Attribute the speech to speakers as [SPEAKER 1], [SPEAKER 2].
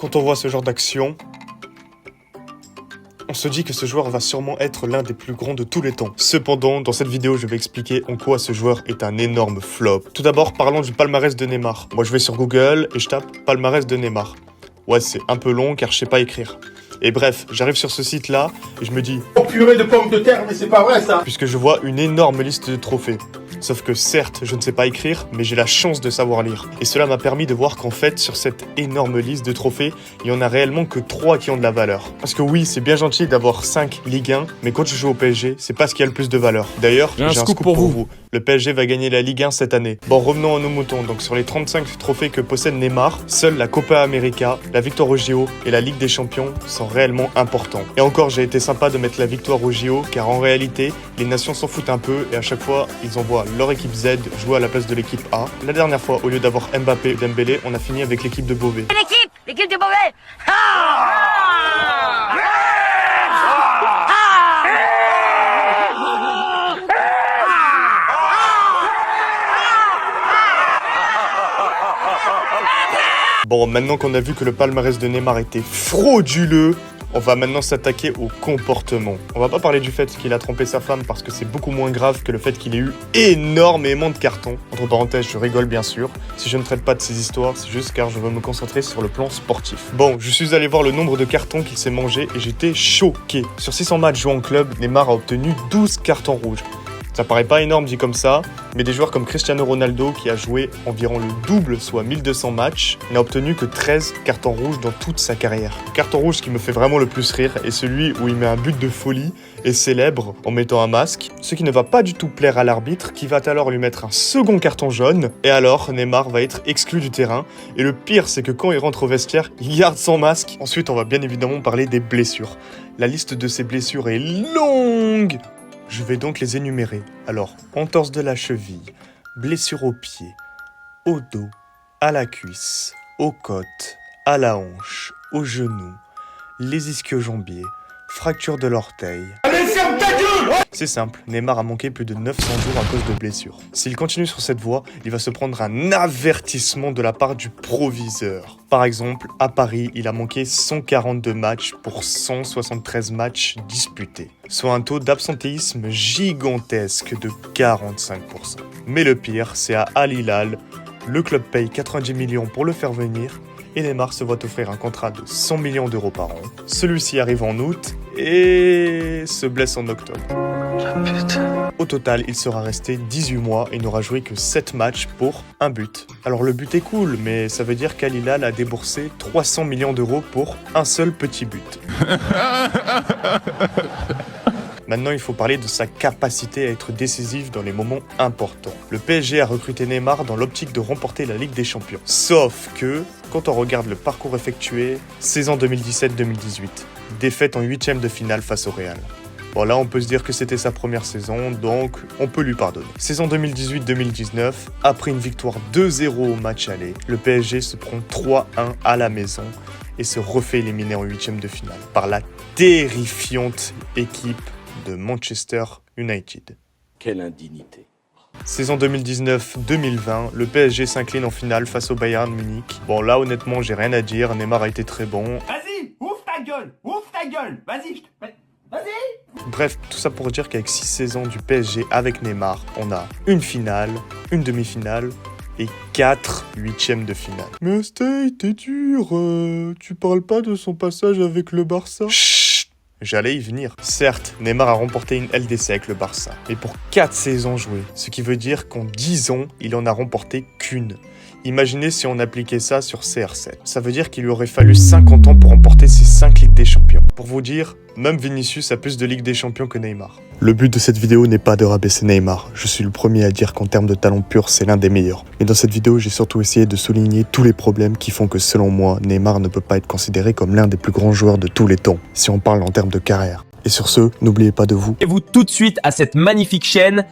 [SPEAKER 1] Quand on voit ce genre d'action, on se dit que ce joueur va sûrement être l'un des plus grands de tous les temps. Cependant, dans cette vidéo, je vais expliquer en quoi ce joueur est un énorme flop. Tout d'abord, parlons du palmarès de Neymar. Moi, je vais sur Google et je tape palmarès de Neymar. Ouais, c'est un peu long car je sais pas écrire. Et bref, j'arrive sur ce site-là et je me dis...
[SPEAKER 2] Oh purée de pommes de terre, mais c'est pas vrai ça!
[SPEAKER 1] Puisque je vois une énorme liste de trophées. Sauf que certes, je ne sais pas écrire, mais j'ai la chance de savoir lire. Et cela m'a permis de voir qu'en fait, sur cette énorme liste de trophées, il y en a réellement que 3 qui ont de la valeur. Parce que oui, c'est bien gentil d'avoir 5 Ligue 1, mais quand tu joues au PSG, c'est pas ce qui a le plus de valeur. D'ailleurs, j'ai un scoop pour vous. Le PSG va gagner la Ligue 1 cette année. Bon, revenons à nos moutons. Donc sur les 35 trophées que possède Neymar, seule la Copa América, la victoire au JO et la Ligue des Champions sont réellement importants. Et encore, j'ai été sympa de mettre la victoire au JO, car en réalité, les nations s'en foutent un peu et à chaque fois, ils envoient leur équipe Z jouer à la place de l'équipe A. La dernière fois, au lieu d'avoir Mbappé ou Dembélé, on a fini avec l'équipe de Beauvais.
[SPEAKER 3] L'équipe de Beauvais.
[SPEAKER 1] Bon, maintenant qu'on a vu que le palmarès de Neymar était frauduleux, on va maintenant s'attaquer au comportement. On va pas parler du fait qu'il a trompé sa femme parce que c'est beaucoup moins grave que le fait qu'il ait eu énormément de cartons. Entre parenthèses, je rigole bien sûr. Si je ne traite pas de ces histoires, c'est juste car je veux me concentrer sur le plan sportif. Bon, je suis allé voir le nombre de cartons qu'il s'est mangé et j'étais choqué. Sur 600 matchs joués en club, Neymar a obtenu 12 cartons rouges. Ça paraît pas énorme dit comme ça, mais des joueurs comme Cristiano Ronaldo, qui a joué environ le double, soit 1200 matchs, n'a obtenu que 13 cartons rouges dans toute sa carrière. Le carton rouge qui me fait vraiment le plus rire est celui où il met un but de folie et célèbre en mettant un masque, ce qui ne va pas du tout plaire à l'arbitre, qui va alors lui mettre un second carton jaune, et alors Neymar va être exclu du terrain, et le pire c'est que quand il rentre au vestiaire, il garde son masque. Ensuite on va bien évidemment parler des blessures. La liste de ces blessures est longue. Je vais donc les énumérer. Alors, entorse de la cheville, blessure au pied, au dos, à la cuisse, aux côtes, à la hanche, au genou, les ischio-jambiers, fracture de l'orteil.
[SPEAKER 2] Allez, ferme ta gueule!
[SPEAKER 1] C'est simple, Neymar a manqué plus de 900 jours à cause de blessures. S'il continue sur cette voie, il va se prendre un avertissement de la part du proviseur. Par exemple, à Paris, il a manqué 142 matchs pour 173 matchs disputés, soit un taux d'absentéisme gigantesque de 45%. Mais le pire, c'est à Al Hilal, le club paye 90 millions pour le faire venir, et Neymar se voit offrir un contrat de 100 millions d'euros par an. Celui-ci arrive en août et se blesse en octobre. Au total, il sera resté 18 mois et n'aura joué que 7 matchs pour un but. Alors le but est cool, mais ça veut dire qu'Al Hilal a déboursé 300 millions d'euros pour un seul petit but. Maintenant, il faut parler de sa capacité à être décisif dans les moments importants. Le PSG a recruté Neymar dans l'optique de remporter la Ligue des Champions. Sauf que, quand on regarde le parcours effectué, saison 2017-2018, défaite en 8e de finale face au Real. Bon là, on peut se dire que c'était sa première saison, donc on peut lui pardonner. Saison 2018-2019, après une victoire 2-0 au match aller, le PSG se prend 3-1 à la maison et se refait éliminer en 8e de finale par la terrifiante équipe de Manchester United.
[SPEAKER 2] Quelle indignité.
[SPEAKER 1] Saison 2019-2020, le PSG s'incline en finale face au Bayern Munich. Bon là honnêtement j'ai rien à dire, Neymar a été très bon.
[SPEAKER 2] Vas-y, ouvre ta gueule, vas-y, vas-y.
[SPEAKER 1] Bref, tout ça pour dire qu'avec 6 saisons du PSG avec Neymar, on a une finale, une demi-finale et 4 huitièmes de finale. Mais Stay, t'es dur, tu parles pas de son passage avec le Barça? Chut. J'allais y venir. Certes, Neymar a remporté une LDC avec le Barça, mais pour 4 saisons jouées, ce qui veut dire qu'en 10 ans, il en a remporté qu'une. Imaginez si on appliquait ça sur CR7. Ça veut dire qu'il lui aurait fallu 50 ans pour remporter ses 5 Ligues des Champions. Pour vous dire, même Vinicius a plus de Ligues des Champions que Neymar. Le but de cette vidéo n'est pas de rabaisser Neymar. Je suis le premier à dire qu'en termes de talent pur, c'est l'un des meilleurs. Mais dans cette vidéo, j'ai surtout essayé de souligner tous les problèmes qui font que selon moi, Neymar ne peut pas être considéré comme l'un des plus grands joueurs de tous les temps, si on parle en termes de carrière. Et sur ce, n'oubliez pas de vous
[SPEAKER 4] Abonnez-vous tout de suite à cette magnifique chaîne.